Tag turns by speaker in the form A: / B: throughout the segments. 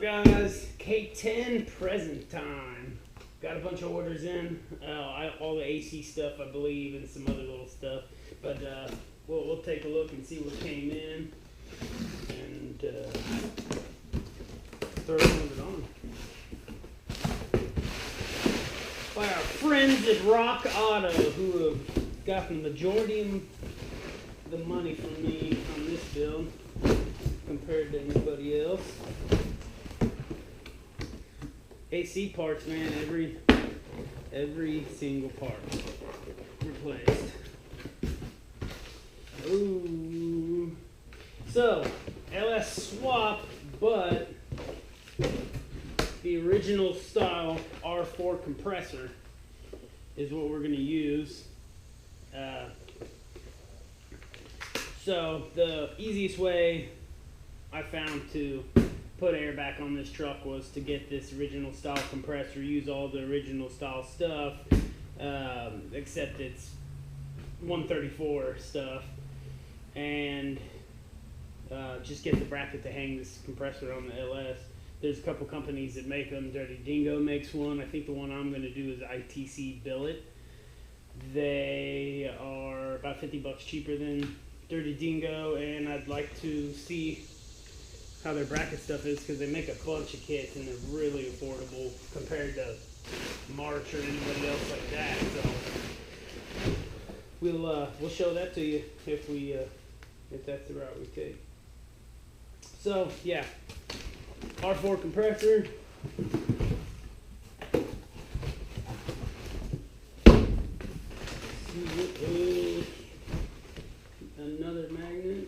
A: guys? K10 present time. Got a bunch of orders in. All the AC stuff, I believe, and some other little stuff. But we'll take a look and see what came in, and throw some of it on. By our friends at Rock Auto, who have gotten the majority of the money from me on this build compared to anybody else. AC parts, man, every single part replaced. Ooh. So, LS swap, but the original style R4 compressor is what we're going to use. So the easiest way I found to put air back on this truck was to get this original style compressor, use all the original style stuff, except it's 134 stuff, and just get the bracket to hang this compressor on the LS. There's a couple companies that make them. Dirty Dingo makes one. I think the one I'm going to do is ITC Billet. They are about 50 bucks cheaper than Dirty Dingo, and I'd like to see how their bracket stuff is, because they make a bunch of kits and they're really affordable compared to March or anybody else like that. So we'll show that to you if that's the route we take. So yeah, R4 compressor. Another magnet.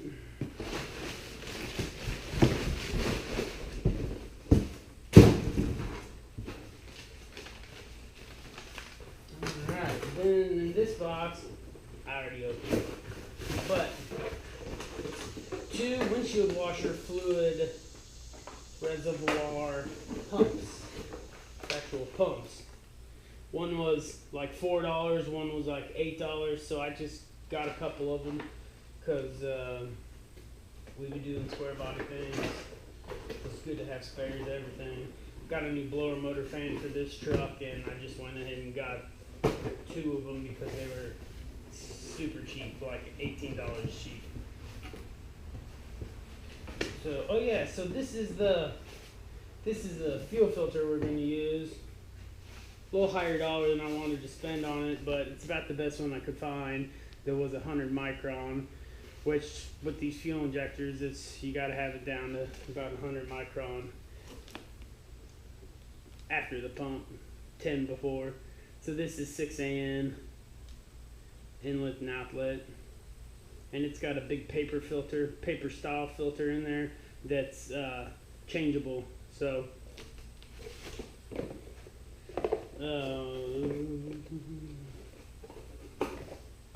A: Alright, then in this box, I already opened it, but 2 windshield washer fluid reservoir pumps, actual pumps. One was like $4, one was like $8, so I just got a couple of them because we were doing square body things. It's good to have spares, everything. Got a new blower motor fan for this truck, and I just went ahead and got 2 of them because they were super cheap, like $18 cheap. So, oh yeah, so this is the fuel filter we're going to use. A little higher dollar than I wanted to spend on it, but it's about the best one I could find. There was 100 micron, which with these fuel injectors, you got to have it down to about 100 micron after the pump, 10 before. So this is 6 AN inlet and outlet, and it's got a big paper style filter in there that's changeable. So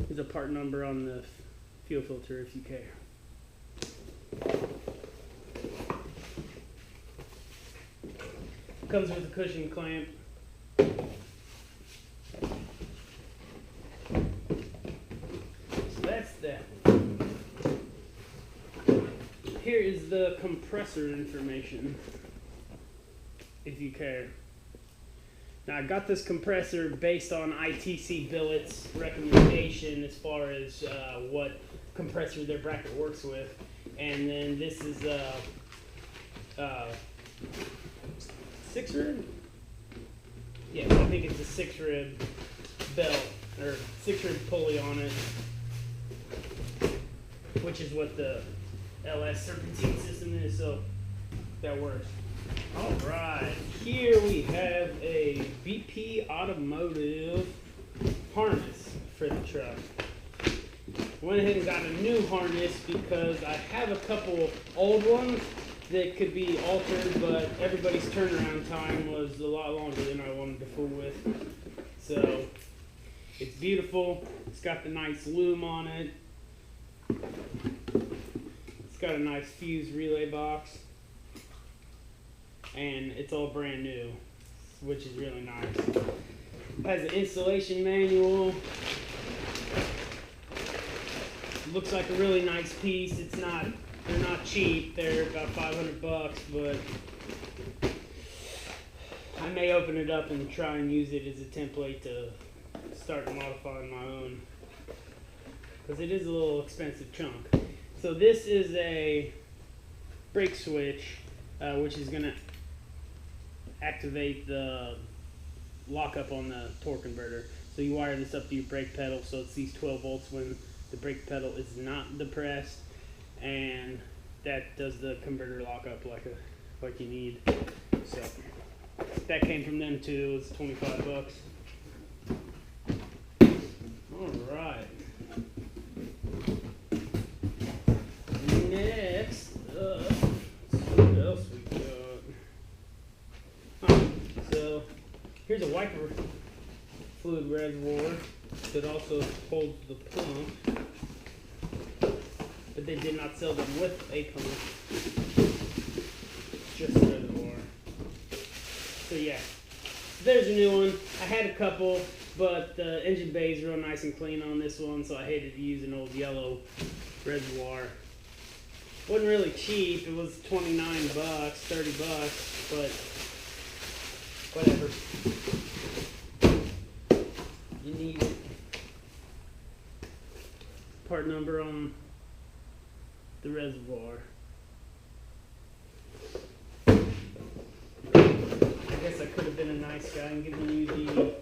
A: there's a part number on the fuel filter if you care. Comes with a cushion clamp. So that's that. Here is the compressor information, if you care. Now, I got this compressor based on ITC Billet's recommendation as far as what compressor their bracket works with. And then this is 6 rib? Yeah, I think it's a 6 rib belt, or 6 rib pulley on it, which is what the LS serpentine system is, so that works. Alright, here we have a BP Automotive harness for the truck. Went ahead and got a new harness because I have a couple old ones that could be altered, but everybody's turnaround time was a lot longer than I wanted to fool with. So it's beautiful. It's got the nice loom on it. It's got a nice fuse relay box. And it's all brand new, which is really nice. It has an installation manual. Looks like a really nice piece. They're not cheap. They're about 500 bucks, but I may open it up and try and use it as a template to start modifying my own, because it is a little expensive chunk. So this is a brake switch, which is going to activate the lockup on the torque converter. So you wire this up to your brake pedal, so it's these 12 volts when the brake pedal is not depressed, and that does the converter lockup like you need. So that came from them too. It was 25 bucks. All right. Next up, what else we got? So here's a wiper fluid reservoir that also holds the pump, but they did not sell them with a pump, just a reservoir. So yeah, there's a new one. I had a couple, but the engine bay is real nice and clean on this one, so I hated to use an old yellow reservoir. Wasn't really cheap. It was 29 bucks, 30 bucks, but whatever. You need it. Part number on the reservoir. I guess I could have been a nice guy and given you the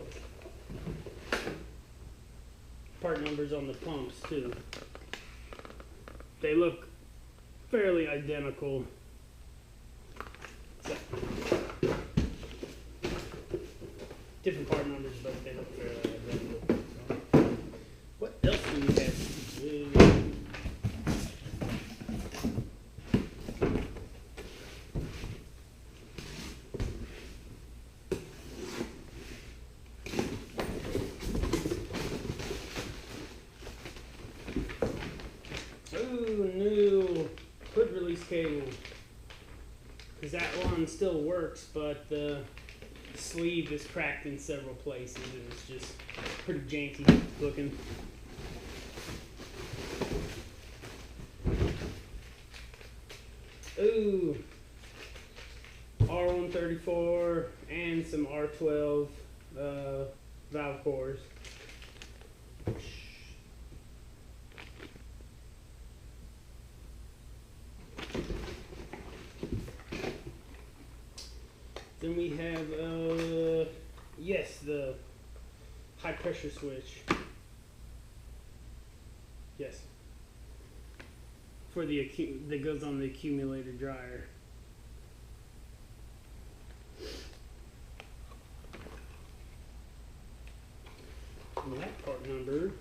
A: part numbers on the pumps too. They look fairly identical. So, different part numbers, but they look fairly identical. So, what else do we have? New hood release cable, because that one still works, but the sleeve is cracked in several places and it's just pretty janky looking. Ooh, R134 and some R12 valve cores. Then we have, yes, the high pressure switch. Yes. For the that goes on the accumulator dryer. And that part number.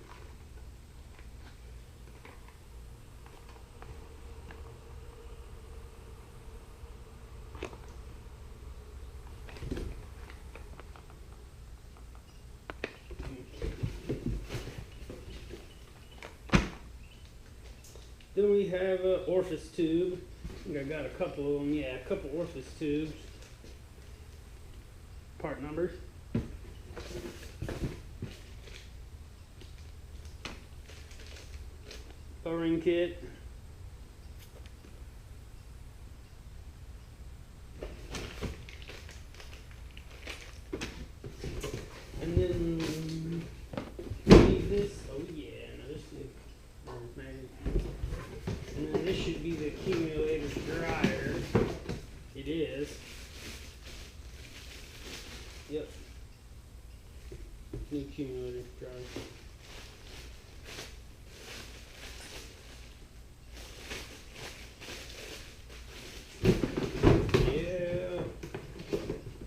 A: Then we have an Orifice Tube. I think I got a couple of them. Yeah, a couple Orifice tubes. Part numbers. O-ring kit. And then leave this. Oh yeah, no, this is and then this should be the accumulator dryer. It is. Yep. The accumulator dryer. Yeah.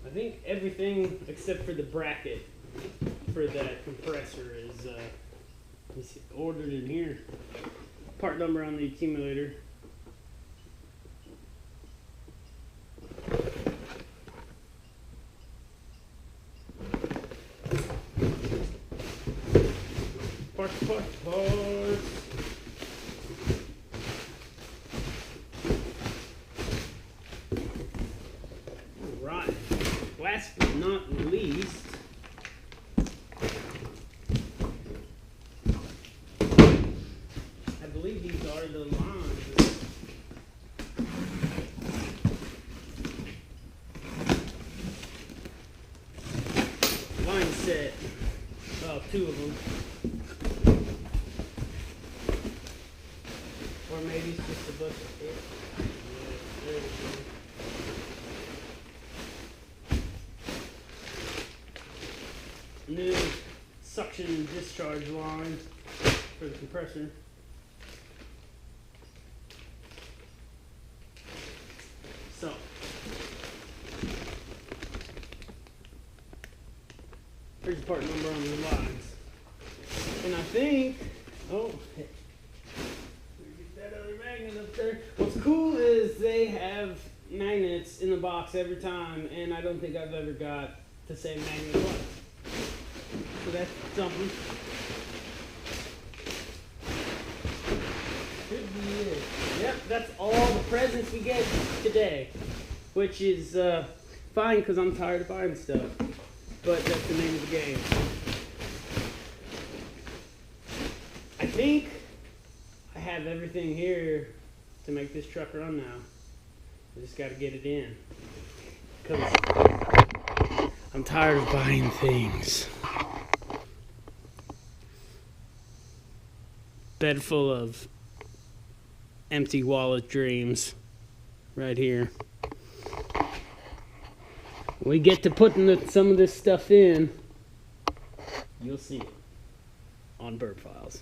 A: I think everything except for the bracket for that compressor is ordered in here. Part number on the accumulator. Parts. Alright. Last but not least, I believe these are the lines. set. Well, 2 of them. Or maybe it's just a bunch of it. New suction and discharge line for the compressor. So, here's the part number on the lines. And I think, oh, hey, get that other magnet up there. What's cool is they have magnets in the box every time, and I don't think I've ever got the same magnet twice. So that's something. Could be it. Yep, that's all the presents we get today, which is fine because I'm tired of buying stuff. But that's the name of the game. I think I have everything here to make this truck run now. I just got to get it in because I'm tired of buying things. Bed full of empty wallet dreams right here. We get to putting some of this stuff in. You'll see it on Bird Files.